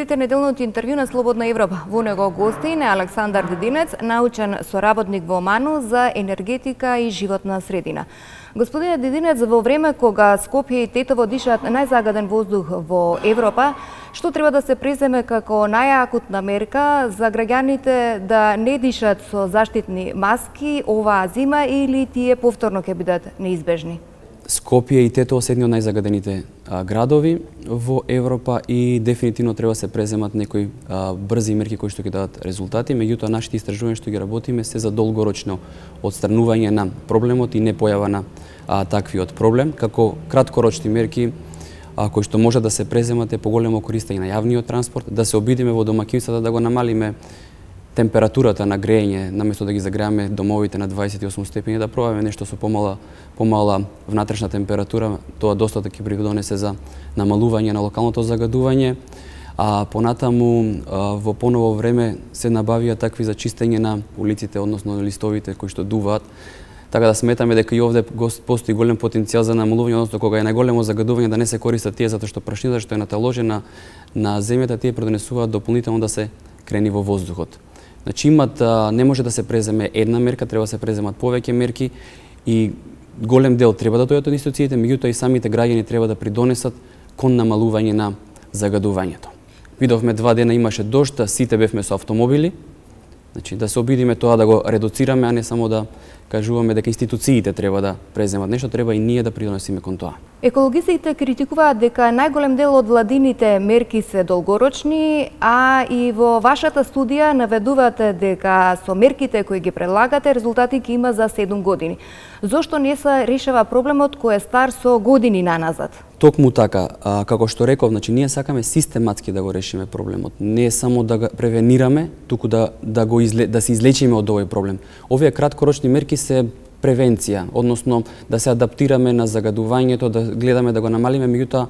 следите неделното интервју на Слободна Европа. Во него гостин е Александар Дединец, научен соработник во МАНУ за енергетика и животна средина. Господине Дединец, во време кога Скопје и Тетово дишат најзагаден воздух во Европа, што треба да се преземе како најакутна мерка за граѓаните да не дишат со заштитни маски оваа зима или тие повторно ќе бидат неизбежни? Скопје и Тетово се едни од најзагадените градови во Европа и дефинитивно треба се преземат некои брзи мерки кои што ќе дадат резултати, меѓутоа нашите истражувања што ги работиме се за долгорочно отстранување на проблемот и не појава на таквиот проблем, како краткорочни мерки кои што може да се преземат е поголемо користење на јавниот транспорт, да се обидиме во домаќинствата да го намалиме температурата на грејење, наместо да ги загрееме домовите на 28 степени, да пробаме нешто со помала внатрешна температура, тоа доста ќе придонесе за намалување на локалното загадување. А понатаму во поново време се набавија такви за чистење на улиците, односно листовите кои што дуваат. Така да сметаме дека и овде постои голем потенцијал за намалување, односно кога е најголемо загадување да не се користат тие затоа што прашнината што е наталожена на земјата, тие придонесуваат дополнително да се крени во воздухот. Значи не може да се преземе една мерка, треба да се преземат повеќе мерки и голем дел треба да дојдат од институциите, меѓутоа и самите граѓани треба да придонесат кон намалување на загадувањето. Видовме 2 дена имаше дожд, сите бевме со автомобили. Значи да се обидиме тоа да го редуцираме, а не само да кажуваме дека институциите треба да преземат нешто, треба и ние да придонесиме кон тоа. Екологисите критикуваат дека најголем дел од владините мерки се долгорочни, а и во вашата студија наведувате дека со мерките кои ги предлагате резултати ќе има за 7 години. Зошто не се решава проблемот кој е стар со години наназад? Токму така, како што реков, значи ние сакаме систематски да го решиме проблемот. Не само да го превенираме, туку да се излечиме од овој проблем. Овие краткорочни мерки се превенција, односно да се адаптираме на загадувањето, да гледаме да го намалиме, меѓутоа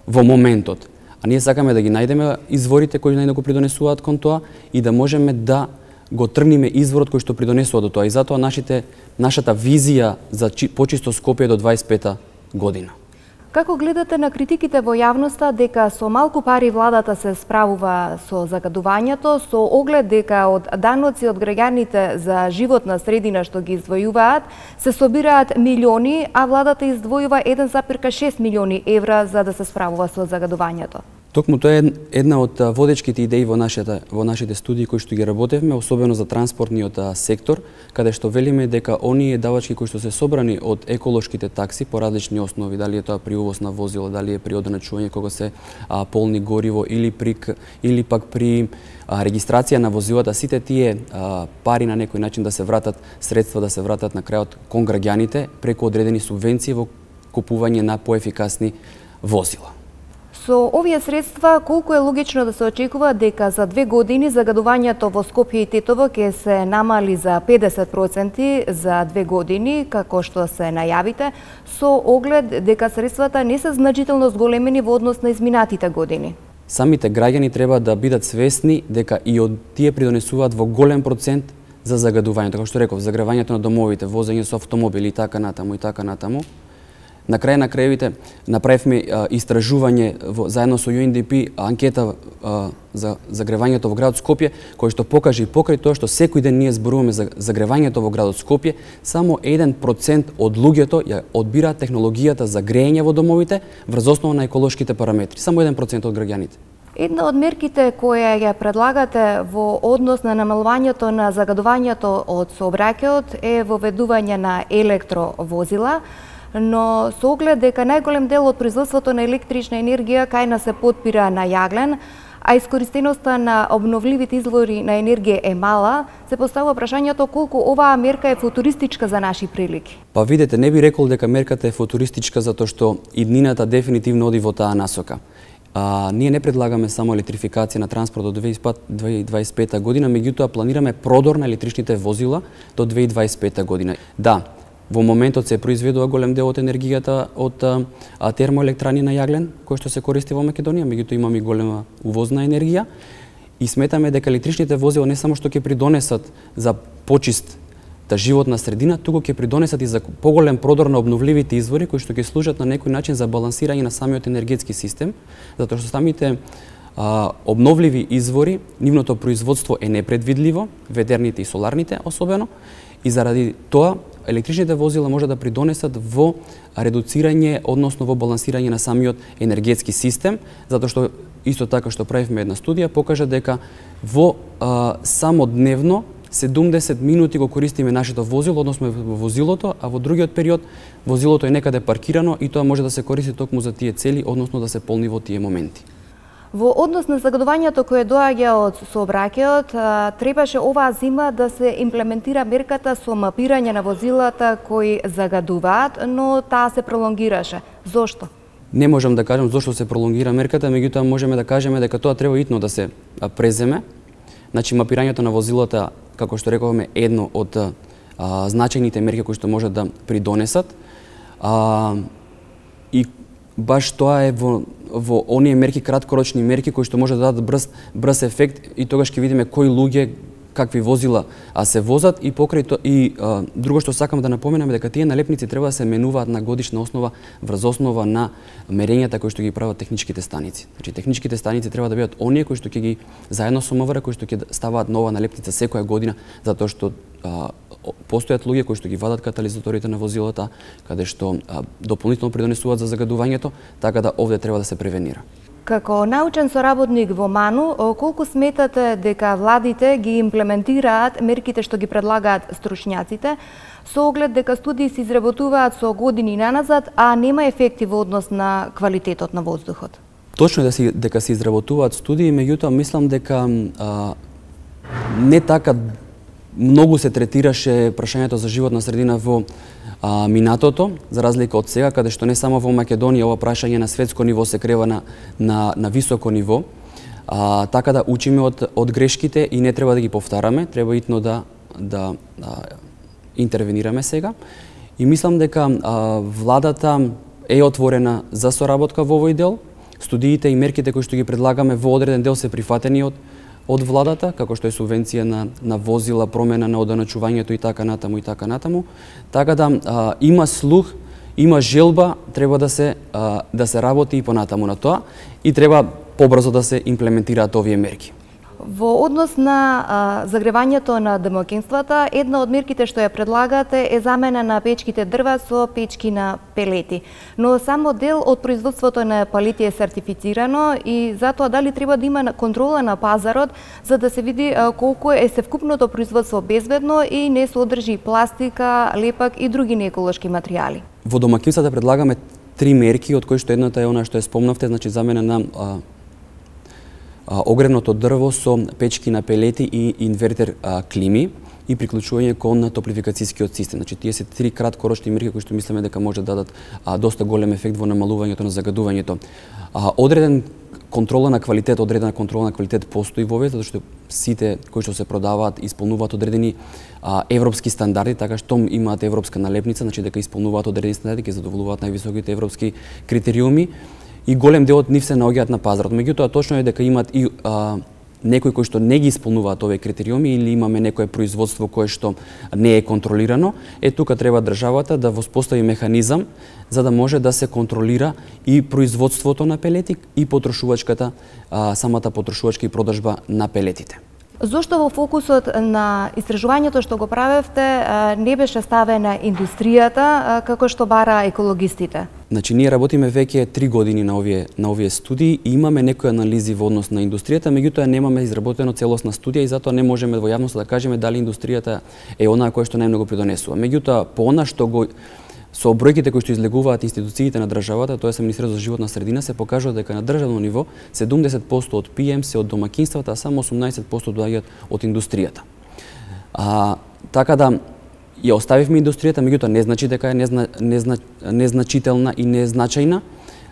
во моментот. А ние сакаме да ги најдеме изворите кои најмногу придонесуваат кон тоа и да можеме да го тргнеме изворот кој што придонесува до тоа. И затоа нашата визија за почисто Скопје до 25-та година. Како гледате на критиките во јавноста дека со малку пари владата се справува со загадувањето, со оглед дека од даноци од граѓаните за животна средина што ги издвојуваат, се собираат милиони, а владата издвојува 1,6 милиони евра за да се справува со загадувањето? Токму тоа е една од водечките идеи во нашите студии кои што ги работевме, особено за транспортниот сектор, каде што велиме дека оние давачки кои што се собрани од еколошките такси по различни основи, дали е тоа при увоз на возила, дали е при одначување кога се полни гориво или пак при регистрација на возилата, сите тие пари на некој начин да се вратат, средства да се вратат на крајот кон граѓаните преку одредени субвенции во купување на поефикасни возила. Со овие средства, колку е логично да се очекува дека за 2 години загадувањето во Скопје и Тетово ќе се намали за 50% за 2 години, како што се најавите, со оглед дека средствата не се значително зголемени во однос на изминатите години? Самите граѓани треба да бидат свесни дека и од тие придонесуваат во голем процент за загадувањето, како што реков, загревањето на домовите, возење со автомобили и така натаму. На крај на краевите направивме истражување заедно со UNDP анкета за загревањето во градот Скопје, кој што покаже и покрај тоа што секој ден ние зборуваме за загревањето во градот Скопје, само 1% од луѓето ја одбираат технологијата за грејење во домовите врз основа на еколошките параметри. Само 1% од граѓаните. Една од мерките која ја предлагате во однос на намалувањето на загадувањето од сообраќајот е воведување на електровозила, но со оглед дека најголем дел од производството на електрична енергија кај нас се потпира на јаглен, а искористеноста на обновливите извори на енергија е мала, се поставува прашањето колку оваа мерка е футуристичка за наши прилики. Па видете, не би рекол дека мерката е футуристичка затоа што иднината дефинитивно оди во таа насока. Ние не предлагаме само електрификација на транспорт до 2025 година, меѓутоа планираме продор на електричните возила до 2025 година. Да, во моментот се произведува голем дел од енергијата од термоелектрани на јаглен, кој што се користи во Македонија, меѓутоа имаме и голема увозна енергија и сметаме дека електричните возила не само што ќе придонесат за почиста животна средина, туку ќе придонесат и за поголем продор на обновливите извори кои што ќе служат на некој начин за балансирање на самиот енергетски систем, затоа што самите обновливи извори, нивното производство е непредвидливо, ветерните и соларните особено, и заради тоа електричните возила може да придонесат во редуцирање, односно во балансирање на самиот енергетски систем, затоа што исто така што правивме една студија покажа дека во само дневно 70 минути го користиме нашето возило, односно во возилото, а во другиот период возилото е некаде паркирано и тоа може да се користи токму за тие цели, односно да се полни во тие моменти. Во однос на загадувањето кое доаѓа од сообраќајот, требаше оваа зима да се имплементира мерката со мапирање на возилата кои загадуваат, но таа се пролонгираше. Зошто? Не можам да кажам зошто се пролонгира мерката, меѓутоа можеме да кажеме дека тоа треба итно да се преземе. Значи, мапирањето на возилата, како што рековме, е едно од значајните мерки кои што можат да придонесат. И баш тоа е во оние мерки, краткорочни мерки, кои што може да дадат брз ефект и тогаш ќе видиме кои луѓе, какви возила се возат и покрај тоа. И друго што сакам да напоменам дека тие налепници треба да се менуваат на годишна основа врз основа на мерењата кои што ги прават техничките станици. Значи техничките станици треба да бидат оние кои што ќе ги заедно со МВР кои што ќе ставаат нова налепница секоја година, затоа што постојат луѓе кои што ги вадат катализаторите на возилата, каде што дополнително придонесуваат за загадувањето, така да овде треба да се превенира. Како научен соработник во МАНУ, колку сметате дека владите ги имплементираат мерките што ги предлагаат стручњаците, со оглед дека студии се изработуваат со години наназад, а нема ефекти во однос на квалитетот на воздухот? Точно е дека се изработуваат студии, меѓутоа мислам дека не така многу се третираше прашањето за животна средина во минатото, за разлика од сега, каде што не само во Македонија ова прашање на светско ниво се крева на високо ниво, така да учиме од грешките и не треба да ги повтараме, треба итно да интервенираме сега. И мислам дека владата е отворена за соработка во овој дел. Студиите и мерките кои што ги предлагаме во одреден дел се прифатени од владата, како што е субвенција на возила, промена на одоначувањето и така натаму и така натаму. Така да има слух, има желба, треба да се работи и понатаму на тоа и треба побрзо да се имплементираат овие мерки. Во однос на загревањето на домаќинствата, една од мерките што ја предлагате е замена на печките дрва со печки на пелети. Но само дел од производството на пелети е сертифицирано и затоа дали треба да има контрола на пазарот за да се види колку е севкупното производство безбедно и не содржи пластика, лепак и други нееколошки материјали. Во домаќинствата предлагаме 3 мерки, од кои што едната е она што ја спомнавте, значи замена на огревното дрво со печки на пелети и инвертер клими и приклучување кон топлификацијскиот систем. Значи тие се 3 краткорочни мерки кои што мислиме дека може да дадат доста голем ефект во намалувањето на загадувањето. Одредена контрола на квалитет постои во овие, затоа што сите кои што се продаваат исполнуваат одредени европски стандарди, така што имаат европска налепница, значи дека исполнуваат одредени стандарди, ќе задоволуваат највисоките европски критериуми. И голем дел од нив се наоѓаат на пазарот. Меѓутоа точно е дека имаат и некои кои што не ги исполнуваат овие критериуми или имаме некое производство кое што не е контролирано. Тука треба државата да воспостави механизам за да може да се контролира и производството на пелети и потрошувачката, самата потрошувачка и продажба на пелетите. Зошто во фокусот на истражувањето што го правевте не беше ставена индустријата како што бара екологистите? Значи ние работиме веќе 3 години на овие студии и имаме некои анализи во однос на индустријата, меѓутоа немаме изработено целосна студија и затоа не можеме во јавноста да кажеме дали индустријата е онаа која што најмногу придонесува. Меѓутоа по она што го со бројките кои што излегуваат институциите на државата, тоа е Министерството за животна средина, се покажува дека на државно ниво 70% од ПМ се од домаќинствата, а само 18% доаѓаат од индустријата. Така да ја оставивме индустријата, меѓутоа не значи дека е незначителна и незначајна.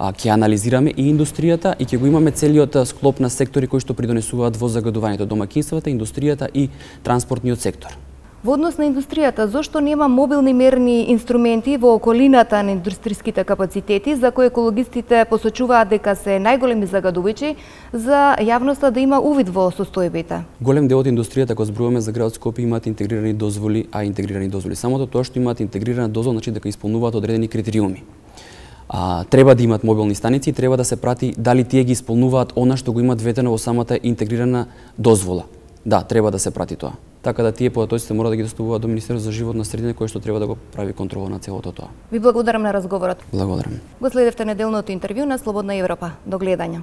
Ќе анализираме и индустријата и ќе го имаме целиот склоп на сектори кои што придонесуваат во загадувањето, домаќинствата, индустријата и транспортниот сектор. Во однос на индустријата, зошто нема мобилни мерни инструменти во околината на индустријските капацитети, за кои екологистите посочуваат дека се најголеми загадувачи, за јавноста да има увид во состојбите? Голем дел од индустријата, ако зборуваме за градот Скопје, имаат интегрирани дозволи, Самото тоа што имаат интегрирана дозвола, значи дека исполнуваат одредени критериуми. Треба да имат мобилни станици и треба да се прати дали тие ги исполнуваат она што го имат ветено во самата интегрирана дозвола. Да, треба да се прати тоа. Така да тие податоците мора да ги доставуваат до Министерството за животна средина, кој што треба да го прави контрола на целото тоа. Ви благодарам на разговорот. Благодарам. Го следевте неделното интервју на Слободна Европа. До гледање.